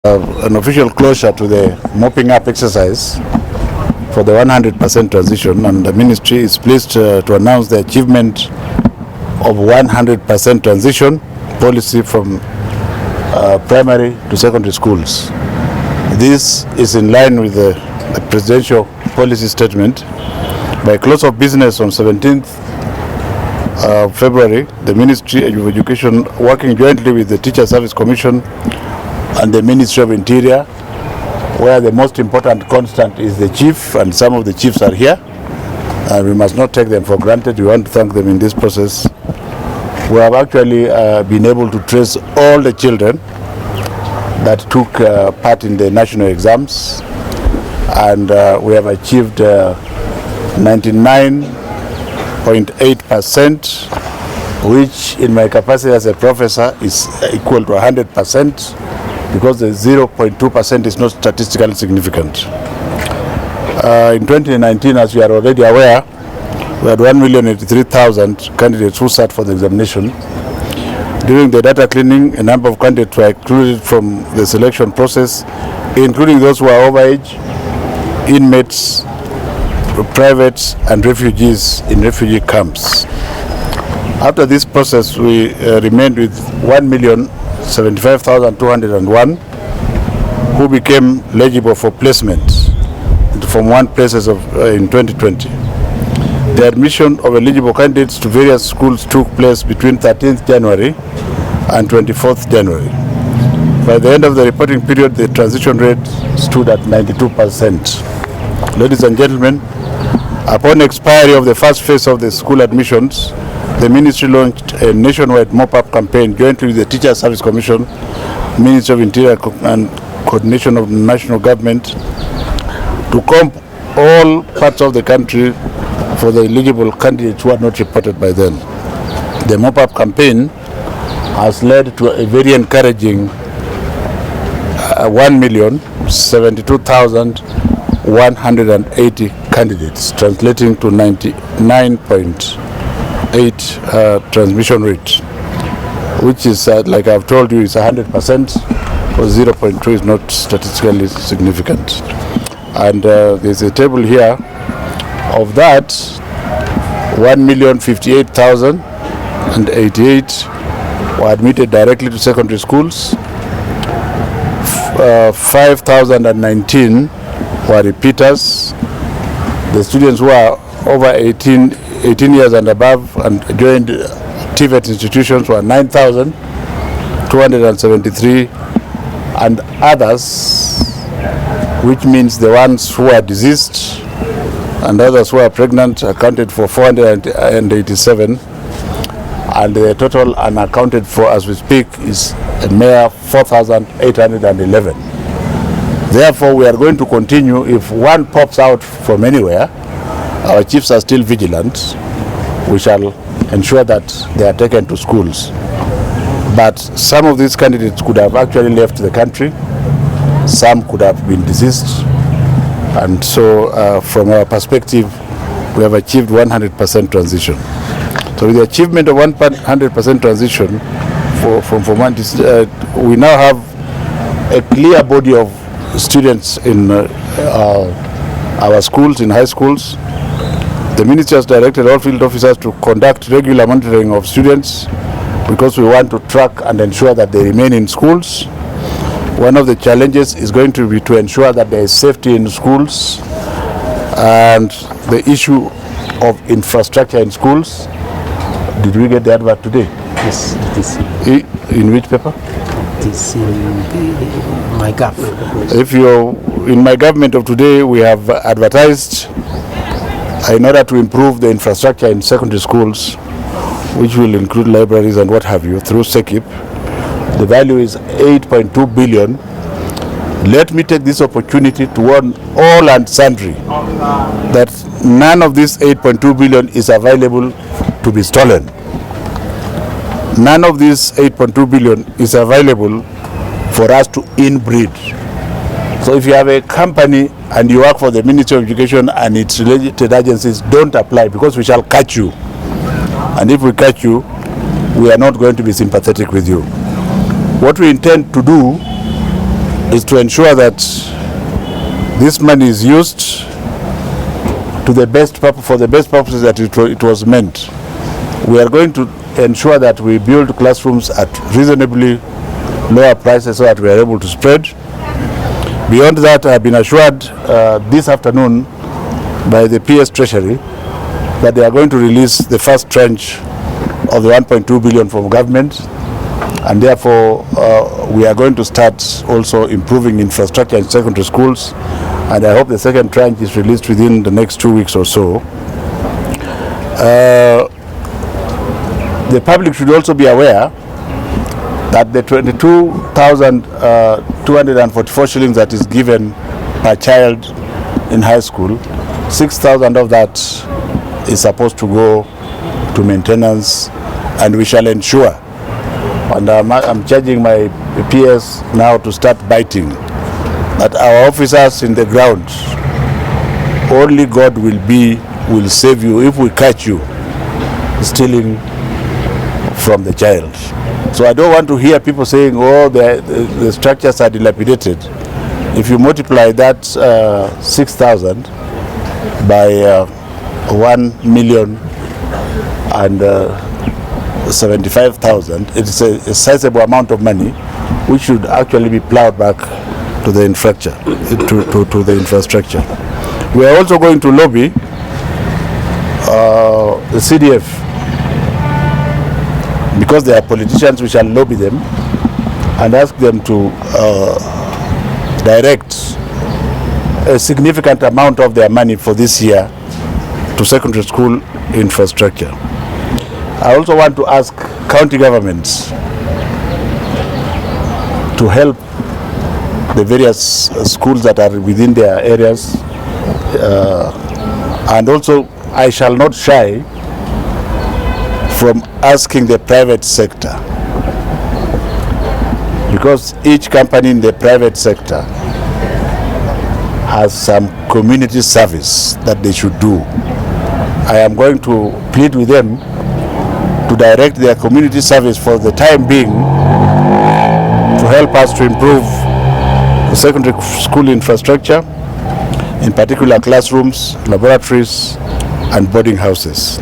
An official closure to the mopping up exercise for the 100% transition, and the ministry is pleased to announce the achievement of 100% transition policy from primary to secondary schools. This is in line with the presidential policy statement. By close of business on 17th February, the Ministry of Education, working jointly with the Teacher Service Commission and the Ministry of Interior, where the most important constant is the chief, and some of the chiefs are here, and we must not take them for granted. We want to thank them in this process. We have actually been able to trace all the children that took part in the national exams, and we have achieved 99.8%, which in my capacity as a professor is equal to 100%, because the 0.2% is not statistically significant. In 2019, as you are already aware, we had 1,083,000 candidates who sat for the examination. During the data cleaning, a number of candidates were excluded from the selection process, including those who are overage, inmates, privates, and refugees in refugee camps. After this process, we remained with 1,075,201 who became eligible for placement from one places in 2020. The admission of eligible candidates to various schools took place between 13th January and 24th January. By the end of the reporting period, the transition rate stood at 92%. Ladies and gentlemen, upon expiry of the first phase of the school admissions, the ministry launched a nationwide mop-up campaign jointly with the Teacher Service Commission, Ministry of Interior and coordination of the national government to comb all parts of the country for the eligible candidates who are not reported by them. The mop-up campaign has led to a very encouraging 1,072,180 candidates, translating to 99.8 transmission rate, which is, like I've told you, is 100%, or 0.2 is not statistically significant. And there's a table here of that. 1,058,088 were admitted directly to secondary schools. 5,019 were repeaters. The students who are over 18 years and above and joined TVET institutions were 9,273, and others, which means the ones who are deceased and others who are pregnant, accounted for 487, and the total unaccounted for as we speak is a mere 4,811. Therefore, we are going to continue. If one pops out from anywhere, our chiefs are still vigilant. We shall ensure that they are taken to schools. But some of these candidates could have actually left the country. Some could have been deceased. And so from our perspective, we have achieved 100% transition. So with the achievement of 100% transition, we now have a clear body of students in our schools, in high schools. The ministry has directed all field officers to conduct regular monitoring of students, because we want to track and ensure that they remain in schools. One of the challenges is going to be to ensure that there is safety in schools, and the issue of infrastructure in schools. Did we get the advert today? Yes, it is. In which paper? It is in my government. If you're in my government of today, we have advertised in order to improve the infrastructure in secondary schools, which will include libraries and what have you, through SECIP. The value is 8.2 billion. Let me take this opportunity to warn all and sundry that none of this 8.2 billion is available to be stolen. None of this 8.2 billion is available for us to inbreed. So if you have a company and you work for the Ministry of Education and its related agencies, don't apply, because we shall catch you. And if we catch you, we are not going to be sympathetic with you. What we intend to do is to ensure that this money is used to the best purpose, for the best purposes that it was meant. We are going to ensure that we build classrooms at reasonably lower prices so that we are able to spread. Beyond that, I have been assured this afternoon by the PS Treasury that they are going to release the first tranche of the 1.2 billion from government, and therefore we are going to start also improving infrastructure in secondary schools, and I hope the second tranche is released within the next 2 weeks or so. The public should also be aware that the 22,244 shillings that is given per child in high school, 6,000 of that is supposed to go to maintenance, and we shall ensure, and I'm charging my PS now to start biting, that our officers in the ground, only God will save you if we catch you stealing from the child. So I don't want to hear people saying, oh, the structures are dilapidated. If you multiply that 6,000 by 1,075,000, it's a sizable amount of money which should actually be plowed back to the infrastructure. We are also going to lobby the CDF, because they are politicians. We shall lobby them and ask them to direct a significant amount of their money for this year to secondary school infrastructure. I also want to ask county governments to help the various schools that are within their areas, and also I shall not shy from asking the private sector, because each company in the private sector has some community service that they should do. I am going to plead with them to direct their community service for the time being to help us to improve the secondary school infrastructure, in particular classrooms, laboratories, and boarding houses.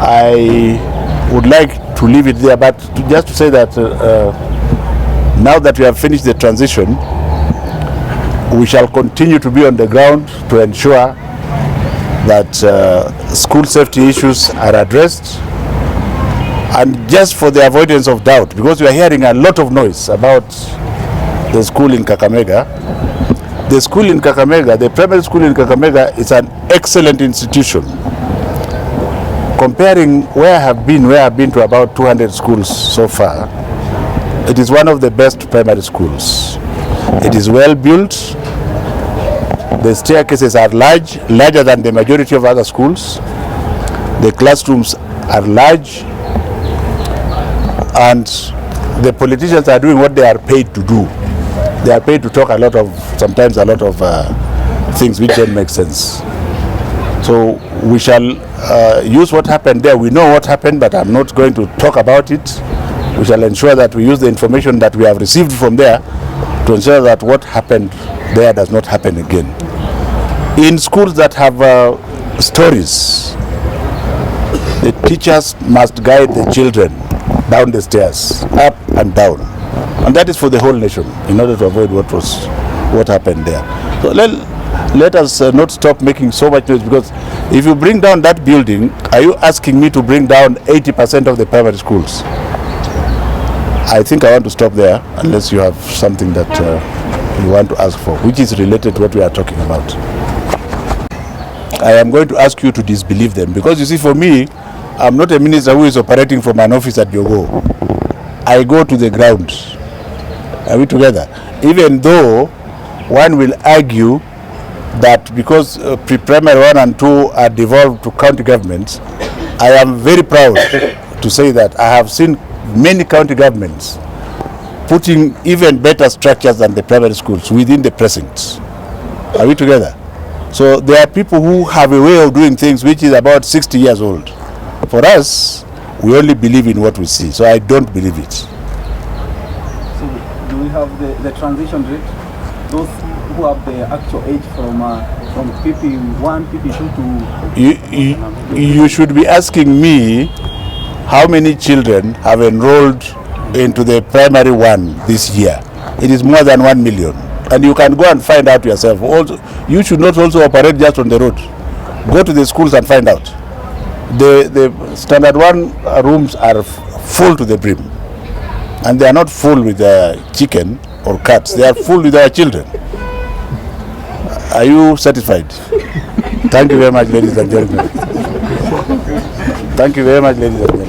I would like to leave it there, but just to say that now that we have finished the transition, we shall continue to be on the ground to ensure that school safety issues are addressed. And just for the avoidance of doubt, because we are hearing a lot of noise about the school in Kakamega, the school in Kakamega, the primary school in Kakamega, is an excellent institution. Comparing where I have been to about 200 schools so far, it is one of the best primary schools. It is well built. The staircases are larger than the majority of other schools. The classrooms are large, and the politicians are doing what they are paid to do. They are paid to talk sometimes a lot of things which don't make sense. So we shall use what happened there. We know what happened, but I'm not going to talk about it. We shall ensure that we use the information that we have received from there to ensure that what happened there does not happen again. In schools that have stories, the teachers must guide the children down the stairs, up and down. And that is for the whole nation, in order to avoid what happened there. So let us not stop making so much noise, because if you bring down that building, are you asking me to bring down 80% of the primary schools? I think I want to stop there, unless you have something that you want to ask for, which is related to what we are talking about. I am going to ask you to disbelieve them, because you see, for me, I'm not a minister who is operating from an office at Yogo. I go to the ground. Are we together? Even though one will argue that because pre-primary 1 and 2 are devolved to county governments, I am very proud to say that I have seen many county governments putting even better structures than the primary schools within the precincts. Are we together? So there are people who have a way of doing things which is about 60 years old. For us, we only believe in what we see, so I don't believe it. So do we we have the transition rate. Those who have the actual age from PP1, PP2 to... You should be asking me how many children have enrolled into the primary one this year. It is more than 1 million. And you can go and find out yourself. Also, you should not also operate just on the road. Go to the schools and find out. The standard 1 rooms are full to the brim. And they are not full with chicken or cats. They are full with our children. Are you satisfied? Thank you very much, ladies and gentlemen. Thank you very much, ladies and gentlemen.